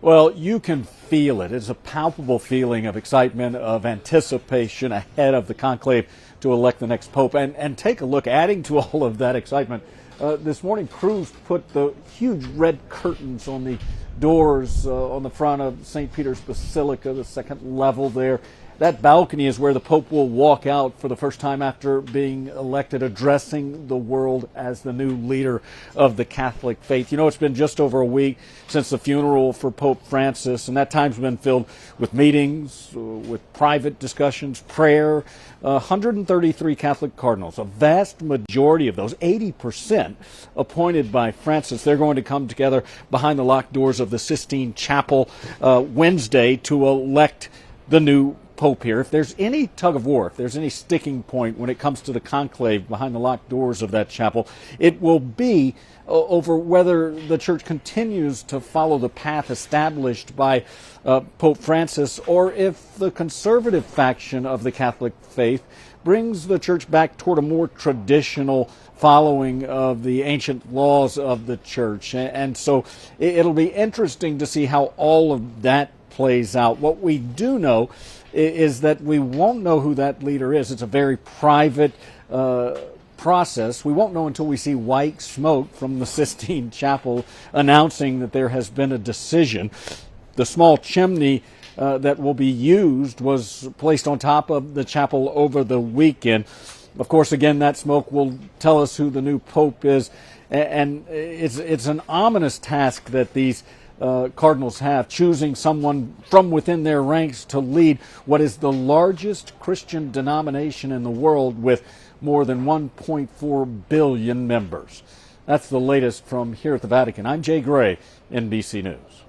Well, you can feel it. It's a palpable feeling of excitement, of anticipation ahead of the conclave to elect the next pope. And take a look, adding to all of that excitement, this morning crews put the huge red curtains on the doors on the front of St. Peter's Basilica, the second level there. That balcony is where the Pope will walk out for the first time after being elected, addressing the world as the new leader of the Catholic faith. You know, it's been just over a week since the funeral for Pope Francis, and that time's been filled with meetings, with private discussions, prayer. 133 Catholic cardinals, a vast majority of those, 80%, appointed by Francis. They're going to come together behind the locked doors of the Sistine Chapel Wednesday to elect the new Pope here. If there's any tug of war, if there's any sticking point when it comes to the conclave behind the locked doors of that chapel, it will be over whether the church continues to follow the path established by Pope Francis, or if the conservative faction of the Catholic faith brings the church back toward a more traditional following of the ancient laws of the church. And so it'll be interesting to see how all of that plays out. What we do know is that we won't know who that leader is. It's a very private process. We won't know until we see white smoke from the Sistine Chapel announcing that there has been a decision. The small chimney that will be used was placed on top of the chapel over the weekend. Of course, again, that smoke will tell us who the new pope is, and it's an ominous task that these cardinals have, choosing someone from within their ranks to lead what is the largest Christian denomination in the world with more than 1.4 billion members. That's the latest from here at the Vatican. I'm Jay Gray, NBC News.